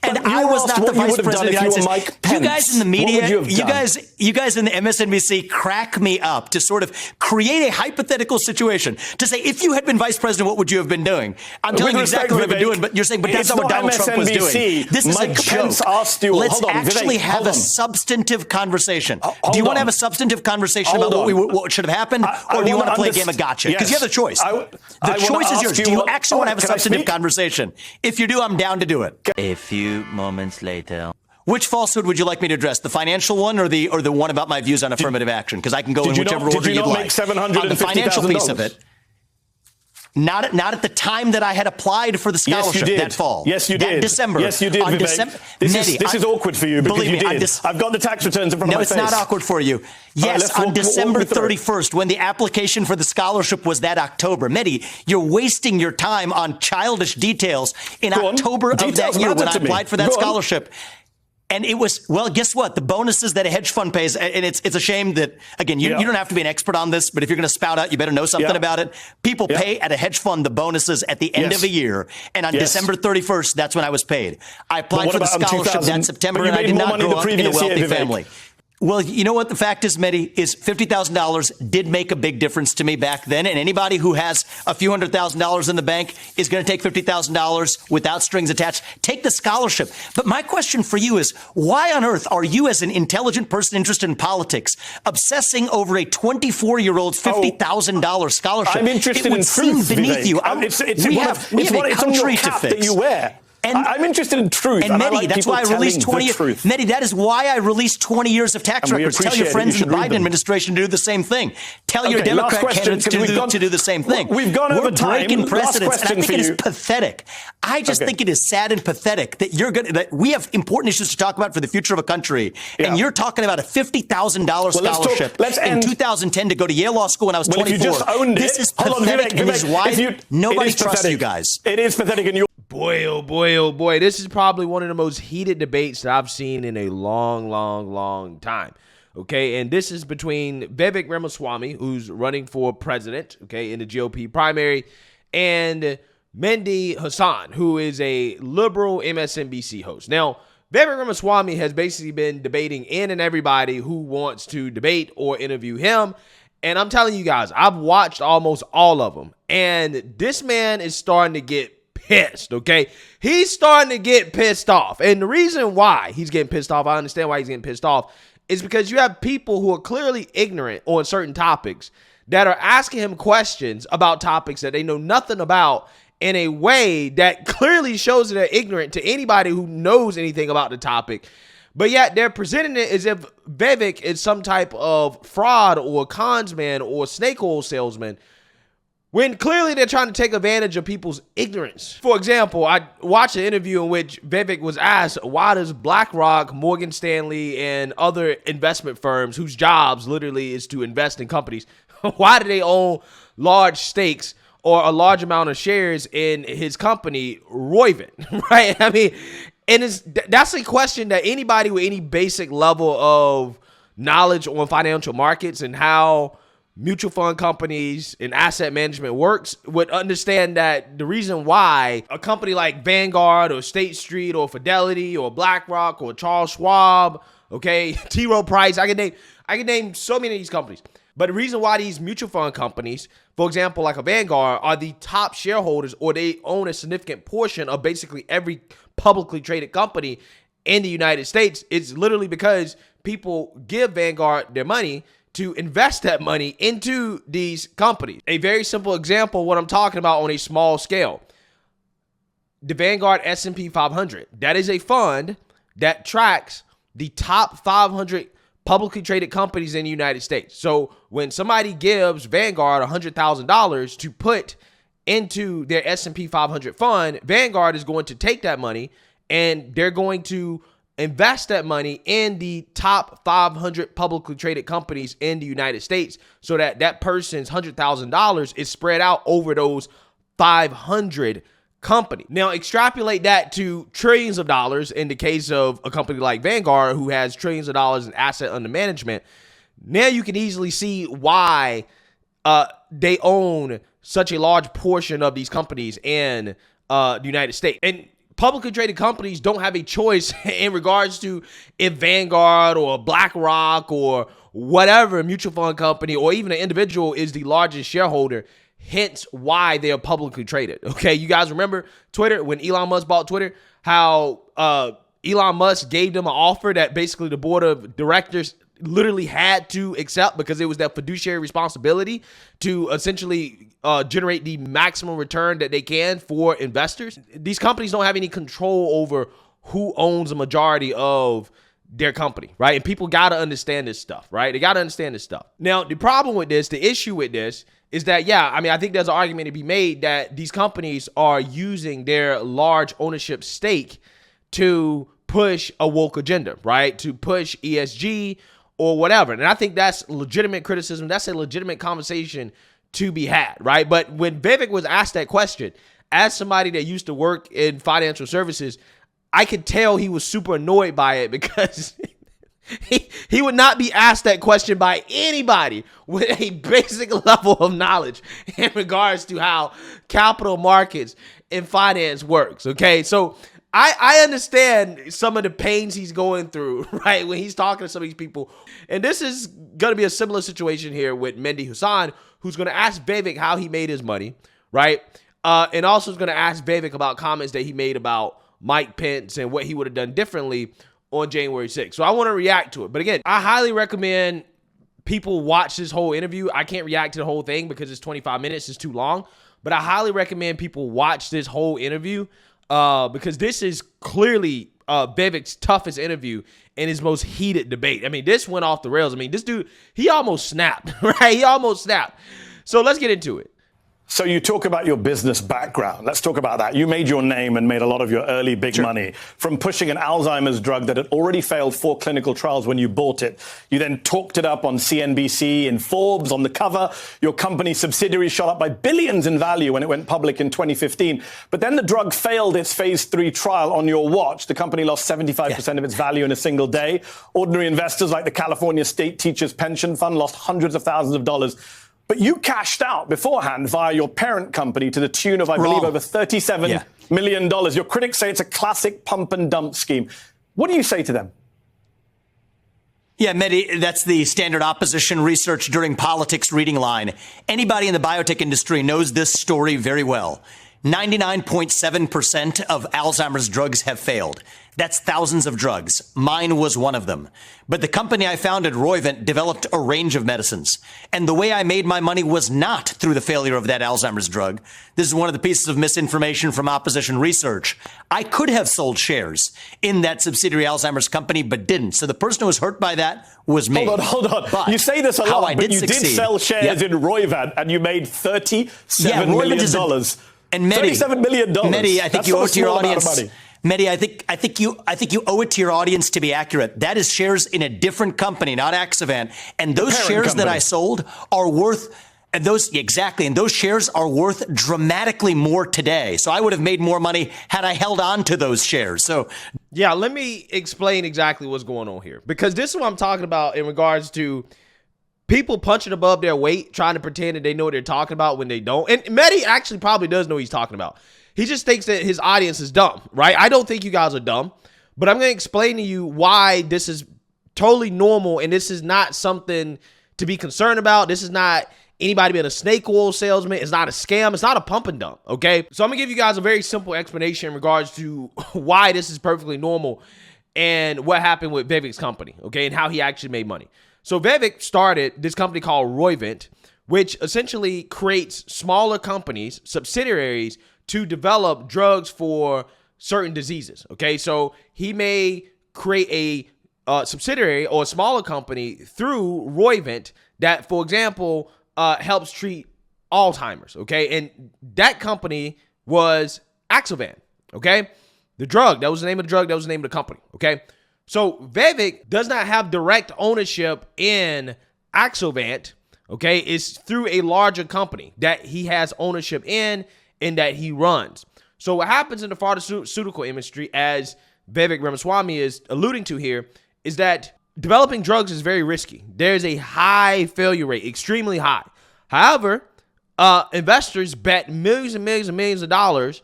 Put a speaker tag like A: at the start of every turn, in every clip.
A: And I was not the vice president of the United States. You guys in the media, you guys in the MSNBC crack me up to sort of create a hypothetical situation to say, if you had been vice president, what would you have been doing? I'm telling you exactly what I've been doing, but you're saying, but that's not what Donald Trump was doing. This is a joke. Let's actually have a substantive conversation. Do you want to have a substantive conversation about what should have happened, or do you want to play a game of gotcha? Because you have the choice. The choice is yours. Do you actually want to have a substantive conversation? If you do, I'm down to do it.
B: A few moments later.
A: Which falsehood would you like me to address? The financial one or the one about my views on affirmative action? Because I can go in whichever order you'd like.
C: On
A: the financial piece of it. Not at the time that I had applied for the scholarship that fall.
C: Yes, you did.
A: That December.
C: Yes, you did, Vivek. This is awkward for you because you did. I've got the tax returns in front of my face.
A: No, it's not awkward for you. Yes, on December 31st, when the application for the scholarship was that October. Mehdi, you're wasting your time on childish details in October of that year when I applied for that scholarship. And it was, well, guess what? The bonuses that a hedge fund pays, and it's a shame that, again, you don't have to be an expert on this, but if you're going to spout out, you better know something about it. People pay at a hedge fund the bonuses at the end of a year. And on December 31st, that's when I was paid. I applied for the scholarship that September, and I did not grow up in a wealthy family. Well, you know what the fact is, Mehdi, is $50,000 did make a big difference to me back then. And anybody who has a few $100,000 in the bank is going to take $50,000 without strings attached. Take the scholarship. But my question for you is, why on earth are you, as an intelligent person interested in politics, obsessing over a 24-year-old's $50,000 scholarship?
C: I'm interested in truth,
A: It would seem beneath you.
C: We have a country to fix. That you wear. And I'm interested in truth.
A: And Mehdi, that's why I released 20 years. Mehdi, that is why I released 20 years of tax records. Tell your friends in the Biden administration to do the same thing. Tell your Democrat candidates to do the same thing.
C: We've gone over time.
A: We're breaking precedents, and I think it is pathetic. I just think it is sad and pathetic that we have important issues to talk about for the future of a country, and you're talking about a $50,000 scholarship in 2010 to go to Yale Law School when I was 24.
C: If you just owned
A: this is pathetic, and this is why nobody trusts you guys.
C: It is pathetic, and
D: Boy, oh boy, oh boy. This is probably one of the most heated debates that I've seen in a long time. Okay, and this is between Vivek Ramaswamy, who's running for president, okay, in the GOP primary, and Mehdi Hasan, who is a liberal MSNBC host. Now, Vivek Ramaswamy has basically been debating and everybody who wants to debate or interview him. And I'm telling you guys, I've watched almost all of them. And this man is starting to get pissed, okay? He's starting to get pissed off. And the reason why he's getting pissed off, I understand why he's getting pissed off, is because you have people who are clearly ignorant on certain topics that are asking him questions about topics that they know nothing about in a way that clearly shows that they're ignorant to anybody who knows anything about the topic. But yet they're presenting it as if Vivek is some type of fraud or consman or snake oil salesman, when clearly they're trying to take advantage of people's ignorance. For example, I watched an interview in which Vivek was asked, why does BlackRock, Morgan Stanley, and other investment firms whose jobs literally is to invest in companies, why do they own large stakes or a large amount of shares in his company, Roivant, right? I mean, and that's a question that anybody with any basic level of knowledge on financial markets and how mutual fund companies and asset management works would understand, that the reason why a company like Vanguard or State Street or Fidelity or BlackRock or Charles Schwab, okay, T. Rowe Price, I can name so many of these companies. But the reason why these mutual fund companies, for example, like a Vanguard, are the top shareholders, or they own a significant portion of basically every publicly traded company in the United States, is literally because people give Vanguard their money to invest that money into these companies. A very simple example of what I'm talking about on a small scale. The Vanguard S&P 500. That is a fund that tracks the top 500 publicly traded companies in the United States. So when somebody gives Vanguard $100,000 to put into their S&P 500 fund, Vanguard is going to take that money and they're going to invest that money in the top 500 publicly traded companies in the United States, so that that person's $100,000 is spread out over those 500 companies. Now, extrapolate that to trillions of dollars in the case of a company like Vanguard, who has trillions of dollars in asset under management. Now you can easily see why they own such a large portion of these companies in the United States. And publicly traded companies don't have a choice in regards to if Vanguard or BlackRock or whatever mutual fund company or even an individual is the largest shareholder, hence why they are publicly traded. Okay, you guys remember Twitter, when Elon Musk bought Twitter, how Elon Musk gave them an offer that basically the board of directors literally had to accept because it was their fiduciary responsibility to essentially generate the maximum return that they can for investors. These companies don't have any control over who owns a majority of their company, right? And people got to understand this stuff, right? They got to understand this stuff. Now, the problem with this, the issue with this is that, yeah, I mean, I think there's an argument to be made that these companies are using their large ownership stake to push a woke agenda, right? To push ESG or whatever. And I think that's legitimate criticism. That's a legitimate conversation to be had, right? But when Vivek was asked that question, as somebody that used to work in financial services, I could tell he was super annoyed by it because he would not be asked that question by anybody with a basic level of knowledge in regards to how capital markets and finance works, okay? So I understand some of the pains he's going through, right, when he's talking to some of these people. And this is going to be a similar situation here with Mehdi Hasan, who's going to ask Vivek how he made his money, right? And also is going to ask Vivek about comments that he made about Mike Pence and what he would have done differently on January 6th. So I want to react to it. But again, I highly recommend people watch this whole interview. I can't react to the whole thing because it's 25 minutes. It's too long. But I highly recommend people watch this whole interview because this is clearly Vivek's toughest interview and his most heated debate. I mean, this went off the rails. I mean, this dude, he almost snapped, right? He almost snapped. So let's get into it.
C: So you talk about your business background. Let's talk about that. You made your name and made a lot of your early big money from pushing an Alzheimer's drug that had already failed 4 clinical trials when you bought it. You then talked it up on CNBC, in Forbes, on the cover. Your company's subsidiary shot up by billions in value when it went public in 2015. But then the drug failed its phase 3 trial on your watch. The company lost 75% of its value in a single day. Ordinary investors like the California State Teachers Pension Fund lost hundreds of thousands of dollars. But you cashed out beforehand via your parent company to the tune of, I believe, over $37 million. Your critics say it's a classic pump and dump scheme. What do you say to them?
A: Yeah, Mehdi, that's the standard opposition research during politics reading line. Anybody in the biotech industry knows this story very well. 99.7% of Alzheimer's drugs have failed. That's thousands of drugs. Mine was one of them. But the company I founded, Roivant, developed a range of medicines. And the way I made my money was not through the failure of that Alzheimer's drug. This is one of the pieces of misinformation from opposition research. I could have sold shares in that subsidiary Alzheimer's company, but didn't. So the person who was hurt by that was me.
C: Hold on. But you say this a lot, but you did sell shares in Roivant, and you made $37 million.
A: And Mehdi,
C: $37 million.
A: Mehdi, I think you owe it to your audience. Mehdi, I think you owe it to your audience to be accurate. That is shares in a different company, not Axovant. And those shares that I sold are worth, and those shares are worth dramatically more today. So I would have made more money had I held on to those shares. So
D: yeah, let me explain exactly what's going on here, because this is what I'm talking about in regards to people punching above their weight, trying to pretend that they know what they're talking about when they don't. And Mehdi actually probably does know what he's talking about. He just thinks that his audience is dumb, right? I don't think you guys are dumb, but I'm going to explain to you why this is totally normal and this is not something to be concerned about. This is not anybody being a snake oil salesman. It's not a scam. It's not a pump and dump, okay? So I'm going to give you guys a very simple explanation in regards to why this is perfectly normal and what happened with Vivek's company, okay, and how he actually made money. So Vivek started this company called Roivant, which essentially creates smaller companies, subsidiaries, to develop drugs for certain diseases, okay? So he may create a subsidiary or a smaller company through Roivant that, for example, helps treat Alzheimer's, okay? And that company was Axovant, okay? The drug, that was the name of the drug, that was the name of the company, okay? So Vivek does not have direct ownership in Axovant, okay? It's through a larger company that he has ownership in and that he runs. So what happens in the pharmaceutical industry, as Vivek Ramaswamy is alluding to here, is that developing drugs is very risky. There's a high failure rate, extremely high. However, investors bet millions and millions and millions of dollars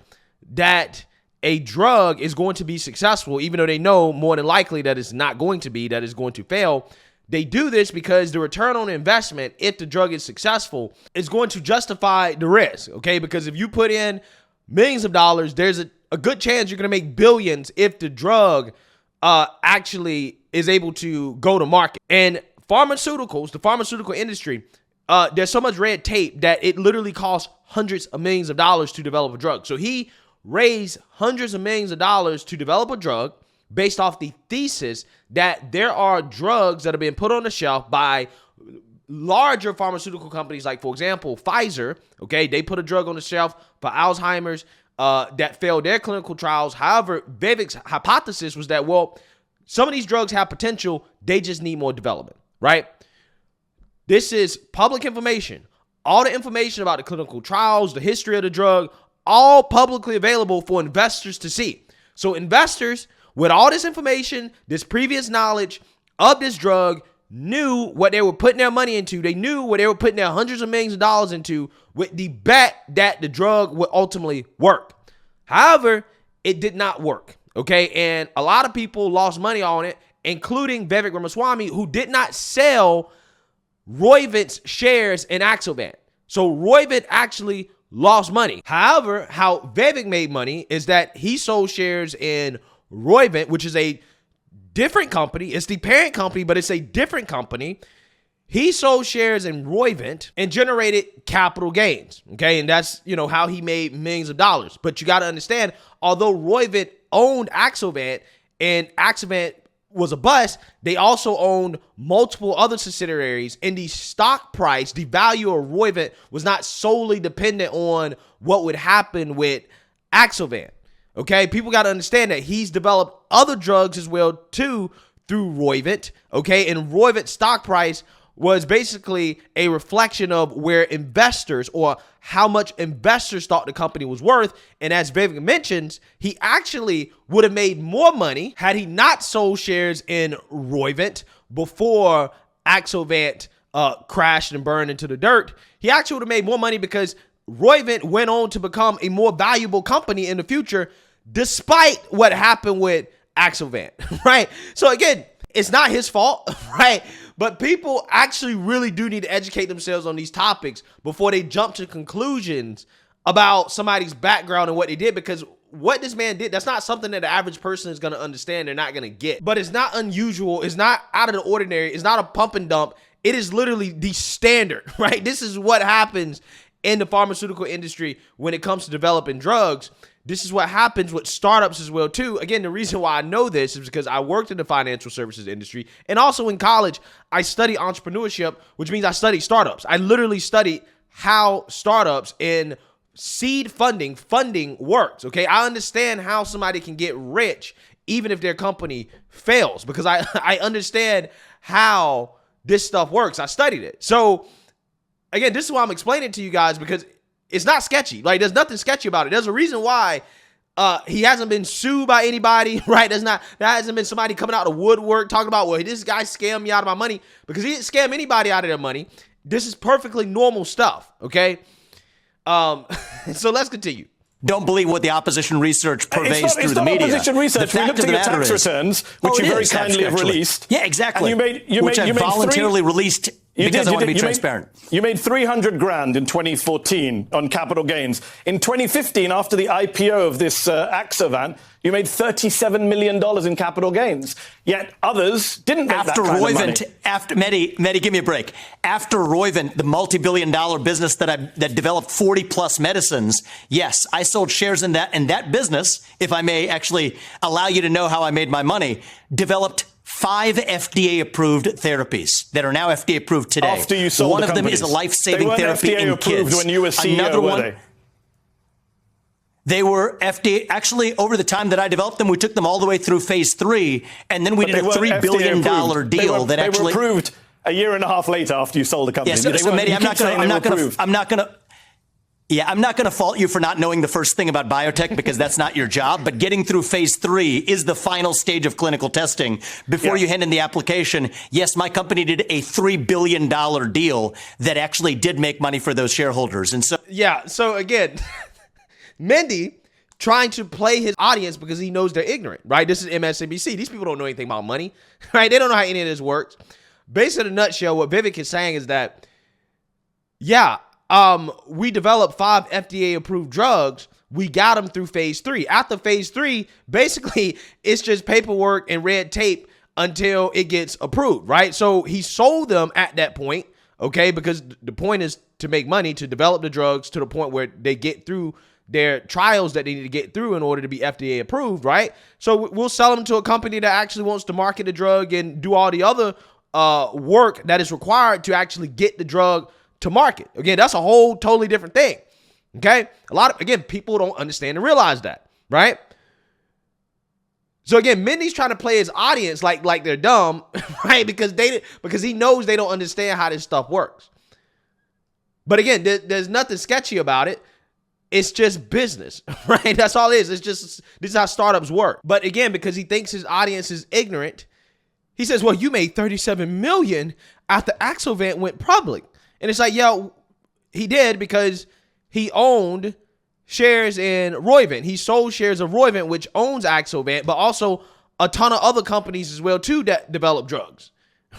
D: that a drug is going to be successful, even though they know more than likely that it's not going to be, that it's going to fail. They do this because the return on investment, if the drug is successful, is going to justify the risk, okay? Because if you put in millions of dollars, there's a good chance you're going to make billions if the drug actually is able to go to market. And pharmaceuticals, the pharmaceutical industry, there's so much red tape that it literally costs hundreds of millions of dollars to develop a drug. So he raised hundreds of millions of dollars to develop a drug based off the thesis that there are drugs that are being put on the shelf by larger pharmaceutical companies, like, for example, Pfizer. Okay, they put a drug on the shelf for Alzheimer's that failed their clinical trials. However, Vivek's hypothesis was that, well, some of these drugs have potential, they just need more development, right? This is public information. All the information about the clinical trials, the history of the drug, all publicly available for investors to see. So investors, with all this information, this previous knowledge of this drug, knew what they were putting their money into. They knew what they were putting their hundreds of millions of dollars into, with the bet that the drug would ultimately work. However, it did not work, okay? And a lot of people lost money on it, including Vivek Ramaswamy, who did not sell Roivant's shares in Axovant. So Roivant actually lost money. However, how Vivek made money is that he sold shares in Roivant, which is a different company. It's the parent company, but it's a different company. He sold shares in Roivant and generated capital gains. Okay, and that's, how he made millions of dollars. But you got to understand, although Roivant owned Axovant and Axovant was a bust, they also owned multiple other subsidiaries, and the stock price, the value of Roivant, was not solely dependent on what would happen with Axovant. Okay, people got to understand that he's developed other drugs as well too through Roivant. Okay, and Roivant's stock price was basically a reflection of where investors, or how much investors thought the company was worth. And as Vivek mentions, he actually would have made more money had he not sold shares in Roivant before Axovant crashed and burned into the dirt. He actually would have made more money because Roivant went on to become a more valuable company in the future, despite what happened with Axovant, right? So again, it's not his fault, right? But people actually really do need to educate themselves on these topics before they jump to conclusions about somebody's background and what they did, because what this man did, that's not something that the average person is going to understand. They're not going to get. But it's not unusual. It's not out of the ordinary. It's not a pump and dump. It is literally the standard, right? This is what happens in the pharmaceutical industry when it comes to developing drugs. This is what happens with startups as well too. Again, the reason why I know this is because I worked in the financial services industry, and also in college, I studied entrepreneurship, which means I studied startups. I literally studied how startups and seed funding works. Okay, I understand how somebody can get rich even if their company fails, because I understand how this stuff works. I studied it. So again, this is why I'm explaining it to you guys, because it's not sketchy. Like, there's nothing sketchy about it. There's a reason why he hasn't been sued by anybody, right? There hasn't been somebody coming out of the woodwork talking about, well, this guy scammed me out of my money, because he didn't scam anybody out of their money. This is perfectly normal stuff, okay? So let's continue.
A: Don't believe what the opposition research purveys through the media.
C: It's not opposition research. We looked at your tax returns, which you very kindly have released.
A: Yeah, exactly.
C: And you made
A: voluntarily released because I want to be transparent.
C: You made $300,000 in 2014 on capital gains. In 2015, after the IPO of this Axovant, you made $37 million in capital gains. Yet others didn't make that kind of money.
A: After Mehdi, give me a break. After Roivant, the multi-billion-dollar business that developed 40-plus medicines, yes, I sold shares in that. And that business, if I may actually allow you to know how I made my money, developed 5 FDA-approved therapies that are now FDA-approved today.
C: After you sold
A: one
C: the
A: of them is a life-saving therapy in kids.
C: They weren't FDA-approved when you were CEO,
A: Another
C: were
A: one,
C: they?
A: They were FDA. Actually, over the time that I developed them, we took them all the way through phase 3, and then we did a $3 billion deal that actually
C: they were approved a year and a half later after you sold the company.
A: Yes, so Mehdi, I'm not going to fault you for not knowing the first thing about biotech, because that's not your job. But getting through phase 3 is the final stage of clinical testing before you hand in the application. Yes, my company did a $3 billion deal that actually did make money for those shareholders. And so,
D: so again, Mehdi trying to play his audience because he knows they're ignorant, right? This is MSNBC. These people don't know anything about money, right? They don't know how any of this works. Basically, in a nutshell, what Vivek is saying is that, we developed 5 FDA-approved drugs. We got them through phase 3. After phase 3, basically, it's just paperwork and red tape until it gets approved, right? So he sold them at that point, okay, because the point is to make money, to develop the drugs to the point where they get through their trials that they need to get through in order to be FDA approved, right? So we'll sell them to a company that actually wants to market the drug and do all the other work that is required to actually get the drug to market. Again, that's a whole totally different thing, okay? People don't understand and realize that, right? So again, Mendy's trying to play his audience like they're dumb, right? Because he knows they don't understand how this stuff works. But again, there's nothing sketchy about it. It's just business, right? That's all it is. This is how startups work. But again, because he thinks his audience is ignorant, he says, well, you made $37 million after Axovant went public. And it's like, he did because he owned shares in Roivant. He sold shares of Roivant, which owns Axovant, but also a ton of other companies as well, too, that develop drugs,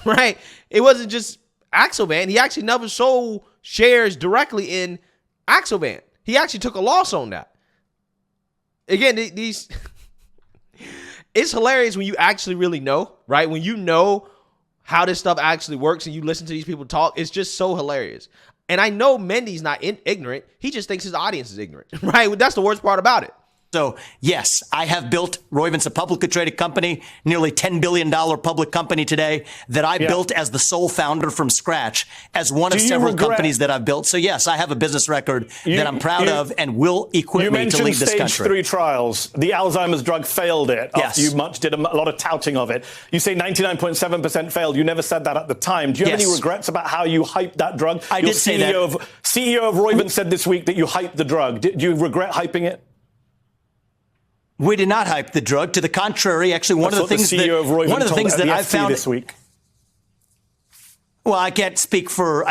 D: right? It wasn't just Axovant. He actually never sold shares directly in Axovant. He actually took a loss on that. Again, it's hilarious when you actually really know, right? When you know how this stuff actually works and you listen to these people talk, it's just so hilarious. And I know Mendy's not ignorant. He just thinks his audience is ignorant, right? That's the worst part about it.
A: So, yes, I have built Roivant's a publicly traded company, nearly $10 billion public company today that I built as the sole founder from scratch as one of several companies that I've built. So, yes, I have a business record that I'm proud of and will equip me to lead this country.
C: You mentioned stage 3 trials. The Alzheimer's drug failed it after you did a lot of touting of it. You say 99.7% failed. You never said that at the time. Do you have any regrets about how you hyped that drug?
A: I did say that.
C: CEO of Roivant said this week that you hyped the drug. Do you regret hyping it?
A: We did not hype the drug. To the contrary, actually, one of the things that I found
C: this week.
A: Well, I can't speak for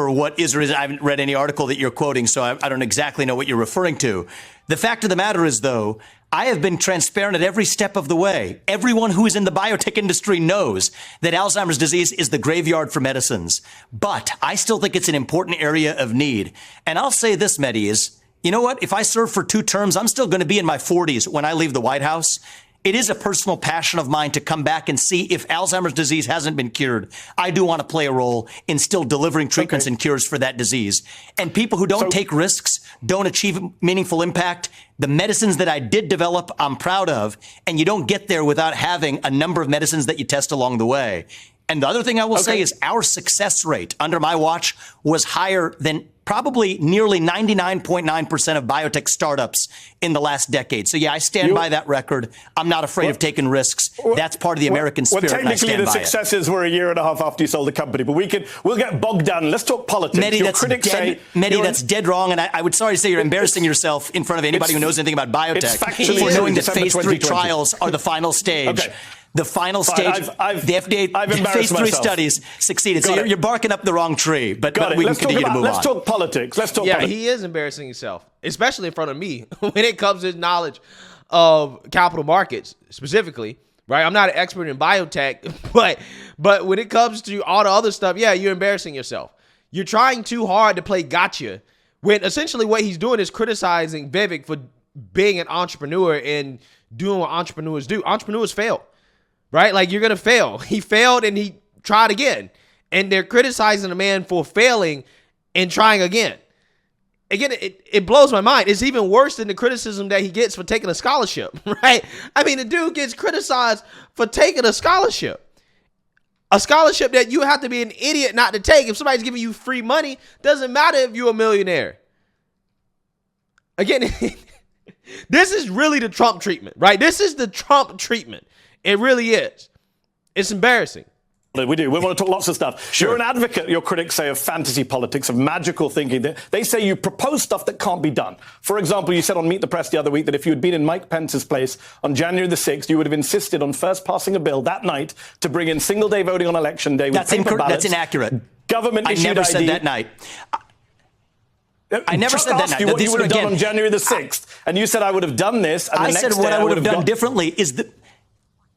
A: what is or isn't. I haven't read any article that you're quoting, so I don't exactly know what you're referring to. The fact of the matter is, though, I have been transparent at every step of the way. Everyone who is in the biotech industry knows that Alzheimer's disease is the graveyard for medicines. But I still think it's an important area of need. And I'll say this, Mehdi, is, you know what? If I serve for 2 terms, I'm still going to be in my 40s when I leave the White House. It is a personal passion of mine to come back and see if Alzheimer's disease hasn't been cured. I do want to play a role in still delivering treatments and cures for that disease. And people who don't take risks, don't achieve meaningful impact, the medicines that I did develop, I'm proud of. And you don't get there without having a number of medicines that you test along the way. And the other thing I will say is our success rate under my watch was higher than probably nearly 99.9% of biotech startups in the last decade. So, yeah, I stand by that record. I'm not afraid of taking risks. That's part of the American spirit, and I stand by it.
C: Technically, the successes were a year and a half after you sold the company, but we'll get bogged down. Let's talk politics.
A: Mehdi, that's dead wrong, and I would sorry to say you're embarrassing yourself in front of anybody who knows anything about biotech for knowing that phase 3 trials are the final stage. Okay. The final stage, the FDA phase 3 studies succeeded. So you're barking up the wrong tree, but we can continue to move on.
C: Let's talk politics.
D: Yeah, he is embarrassing himself, especially in front of me when it comes to his knowledge of capital markets specifically, right? I'm not an expert in biotech, but when it comes to all the other stuff, yeah, you're embarrassing yourself. You're trying too hard to play gotcha when essentially what he's doing is criticizing Vivek for being an entrepreneur and doing what entrepreneurs do. Entrepreneurs fail. Right? Like, you're going to fail. He failed and he tried again. And they're criticizing the man for failing and trying again. Again, it blows my mind. It's even worse than the criticism that he gets for taking a scholarship, right? I mean, the dude gets criticized for taking a scholarship. A scholarship that you have to be an idiot not to take. If somebody's giving you free money, doesn't matter if you're a millionaire. Again, this is really the Trump treatment, right? This is the Trump treatment. It really is. It's embarrassing.
C: We do. We want to talk lots of stuff. Sure. You're an advocate, your critics say, of fantasy politics, of magical thinking. They say you propose stuff that can't be done. For example, you said on Meet the Press the other week that if you had been in Mike Pence's place on January the 6th, you would have insisted on first passing a bill that night to bring in single-day voting on Election Day with paper ballots.
A: That's inaccurate.
C: Government-issued
A: I never said that night. I never
C: Chuck
A: said that.
C: asked you what you would have done on January the 6th, and you said I would have done this. And
A: I said what I would have done differently is that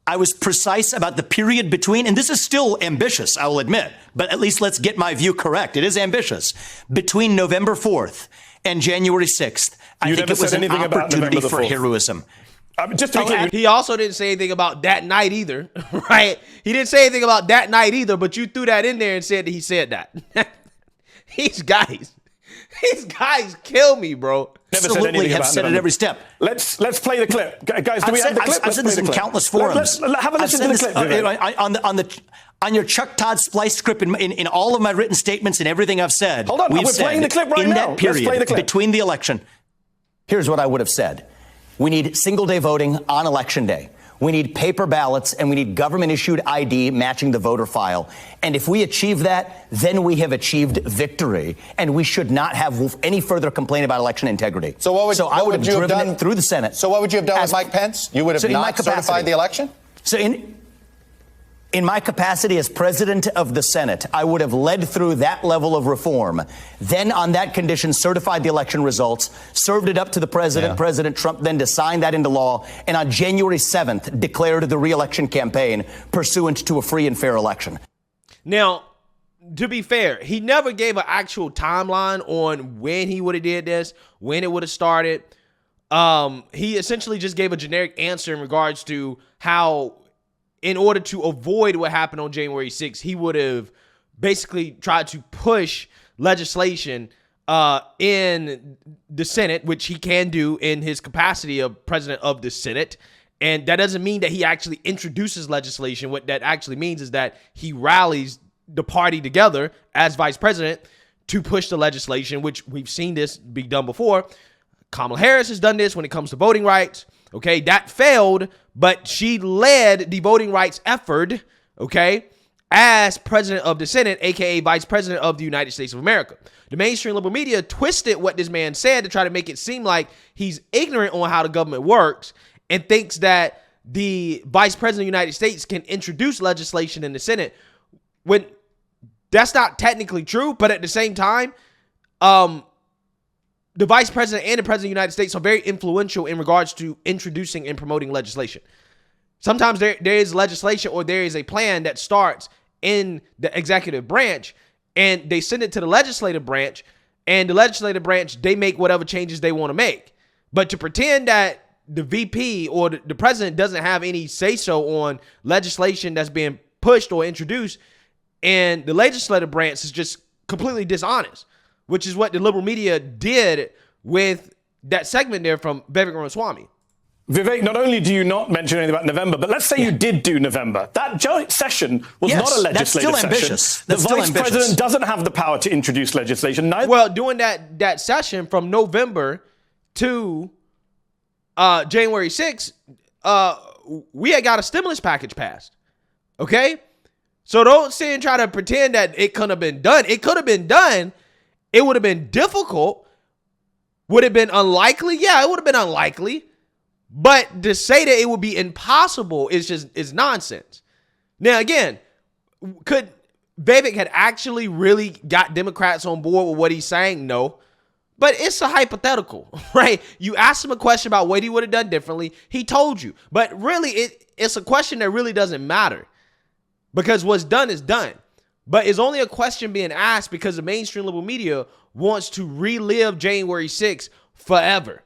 A: I was precise about the period between, and this is still ambitious, I will admit, but at least let's get my view correct. It is ambitious. Between November 4th and January 6th, I think it was an opportunity for heroism.
C: Just to be clear,
D: he also didn't say anything about that night either, right? He didn't say anything about that night either, but you threw that in there and said that he said that. These guys kill me, bro.
A: Absolutely have said it every step.
C: Let's play the clip, guys. Do we have the clip?
A: I've said this in countless forums.
C: Let's have a listen to the clip.
A: On your Chuck Todd splice script, in all of my written statements and everything I've said.
C: Hold on, we're playing the clip right now.
A: In that period,
C: let's play the clip.
A: Between the election. Here's what I would have said. We need single-day voting on Election Day. We need paper ballots, and we need government-issued ID matching the voter file. And if we achieve that, then we have achieved victory, and we should not have any further complaint about election integrity.
E: So I would have
A: driven
E: done
A: it through the Senate.
E: So what would you have done with Mike Pence? You would have not certified the election?
A: So in my capacity as president of the Senate, I would have led through that level of reform. Then on that condition, certified the election results, served it up to the president, President Trump, then to sign that into law. And on January 7th, declared the re-election campaign pursuant to a free and fair election.
D: Now, to be fair, he never gave an actual timeline on when he would have did this, when it would have started. He essentially just gave a generic answer in regards to how, in order to avoid what happened on January 6th, he would have basically tried to push legislation in the Senate, which he can do in his capacity of president of the Senate. And that doesn't mean that he actually introduces legislation. What that actually means is that he rallies the party together as vice president to push the legislation, which we've seen this be done before. Kamala Harris has done this when it comes to voting rights. Okay, that failed, but she led the voting rights effort, okay, as president of the Senate, aka vice president of the United States of America. The mainstream liberal media twisted what this man said to try to make it seem like he's ignorant on how the government works and thinks that the vice president of the United States can introduce legislation in the Senate when that's not technically true. But at the same time, the vice president and the president of the United States are very influential in regards to introducing and promoting legislation. Sometimes there is legislation or there is a plan that starts in the executive branch and they send it to the legislative branch, and the legislative branch, they make whatever changes they want to make. But to pretend that the VP or the president doesn't have any say-so on legislation that's being pushed or introduced, and the legislative branch is just completely dishonest, which is what the liberal media did with that segment there from Vivek Ramaswamy.
C: Vivek, not only do you not mention anything about November, but let's say you did do November. That joint session was not a legislative session.
A: That's still ambitious.
C: The vice president doesn't have the power to introduce legislation.
D: Well, during that session from November to January 6th, we had got a stimulus package passed. Okay? So don't sit and try to pretend that it couldn't have been done. It could have been done. It would have been difficult. Would it have been unlikely? Yeah, it would have been unlikely. But to say that it would be impossible is nonsense. Now, again, could Vivek had actually really got Democrats on board with what he's saying? No. But it's a hypothetical, right? You asked him a question about what he would have done differently. He told you. But really, it's a question that really doesn't matter because what's done is done. But it's only a question being asked because the mainstream liberal media wants to relive January 6th forever.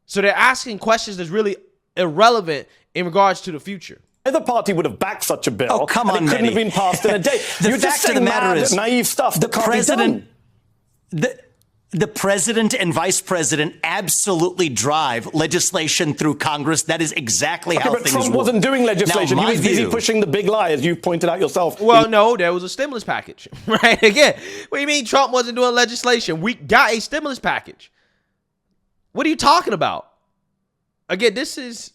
D: So they're asking questions that's really irrelevant in regards to the future.
C: Either party would have backed such a bill.
A: Oh, come on,
C: and it couldn't have been passed in a day.
A: The fact of the matter is,
C: naive stuff.
A: The president, the president and vice president absolutely drive legislation through Congress. That is exactly how things work.
C: Trump wasn't doing legislation.
A: Now,
C: he was busy pushing the big lie, as you pointed out yourself.
D: Well, no, there was a stimulus package, right? Again, what do you mean Trump wasn't doing legislation? We got a stimulus package. What are you talking about? Again, this is...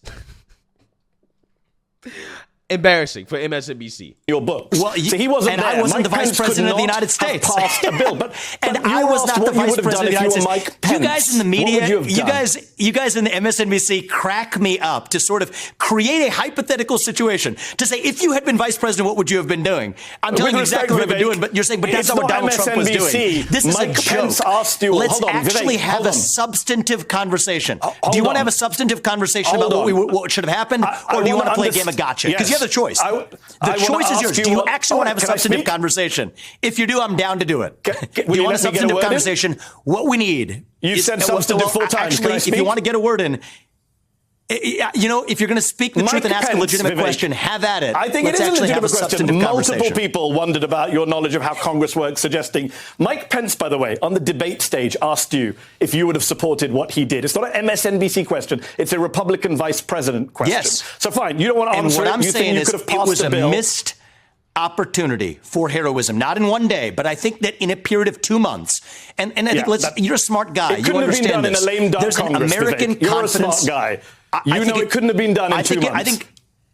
D: embarrassing for MSNBC.
C: Your books.
A: Well,
C: so he wasn't
A: and
C: there.
A: I wasn't
C: Mike
A: the vice
C: Pence
A: president of the
C: could not
A: United States.
C: have passed a bill,
A: and
C: but
A: I was not the vice president of the United States.
C: Mike Pence.
A: You guys in the media,
C: What would you have done?
A: you guys in the MSNBC crack me up to sort of create a hypothetical situation to say, if you had been vice president, what would you have been doing? I'm telling you exactly what I've been doing, but you're saying, but that's not what Donald Trump was doing. This is
C: Mike
A: a
C: Pence
A: joke.
C: asked you,
A: Let's
C: hold on,
A: actually
C: Vivek,
A: have a substantive conversation. Do you want to have a substantive conversation about what should have happened, or do you want to play a game of gotcha? Because you have the choice. The choice is yours. Do you actually want to have a substantive conversation? If you do, I'm down to do it. Do you want a substantive conversation? What we need.
C: You said substantive 4 times.
A: Actually, if you want to get a word in, you know, if you're going to speak the truth and ask a legitimate question, have at it.
C: I think it is a legitimate question. Multiple people wondered about your knowledge of how Congress works, suggesting Mike Pence, by the way, on the debate stage asked you if you would have supported what he did. It's not an MSNBC question. It's a Republican vice president question.
A: Yes.
C: So fine, you don't want to answer
A: it. And what I'm
C: you
A: saying
C: think
A: is
C: you could have passed
A: it was
C: a bill.
A: a missed opportunity for heroism, not in one day, but I think that in a period of 2 months. And I think you're a smart guy.
C: It couldn't have been done in a lame duck
A: There's
C: Congress,
A: an American
C: Vivek. You're
A: confidence.
C: a smart guy. It couldn't have been done in 2 months.
A: I think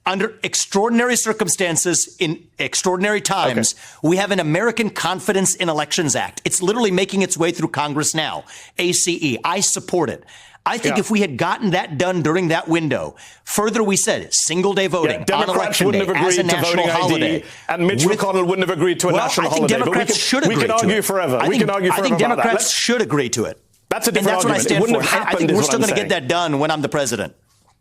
A: under extraordinary circumstances, in extraordinary times, we have an American Confidence in Elections Act. It's literally making its way through Congress now. ACE. I support it. I think if we had gotten that done during that window, further we said single-day voting on election day as a national holiday.
C: And Mitch McConnell wouldn't have agreed to a national holiday.
A: I think Democrats should agree to it.
C: We can argue forever.
A: I think Democrats should agree to it.
C: That's a different
A: argument. That's what I stand for. I think we're still going to
C: saying.
A: get that done when I'm the president.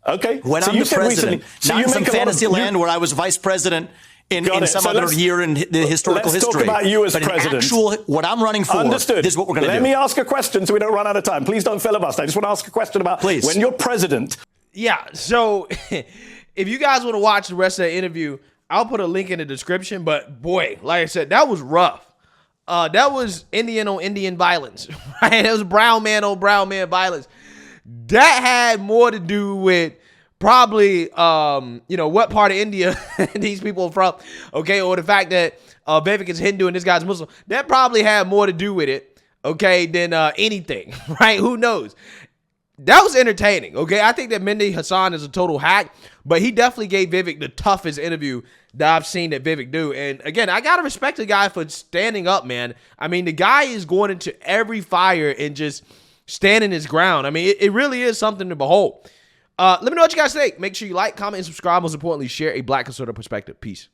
C: Okay.
A: When I'm the president, not in some fantasy land where I was vice president in some other year in the historical history.
C: Let's talk about you as
A: but
C: president.
A: What I'm running for
C: Understood.
A: is what we're going to do.
C: Let me ask a question so we don't run out of time. Please don't filibuster. I just want to ask a question about when you're president.
D: Yeah, so if you guys want to watch the rest of the interview, I'll put a link in the description. But boy, like I said, that was rough. That was Indian on Indian violence, right? That was brown man on brown man violence. That had more to do with probably, what part of India these people are from, okay, or the fact that Vivek is Hindu and this guy's Muslim. That probably had more to do with it, okay, than anything, right? Who knows? That was entertaining, okay? I think that Mehdi Hasan is a total hack, but he definitely gave Vivek the toughest interview that I've seen that Vivek do. And again, I got to respect the guy for standing up, man. I mean, the guy is going into every fire and just standing his ground. I mean, it really is something to behold. Let me know what you guys think. Make sure you like, comment, and subscribe. Most importantly, share a Black conservative perspective. Peace.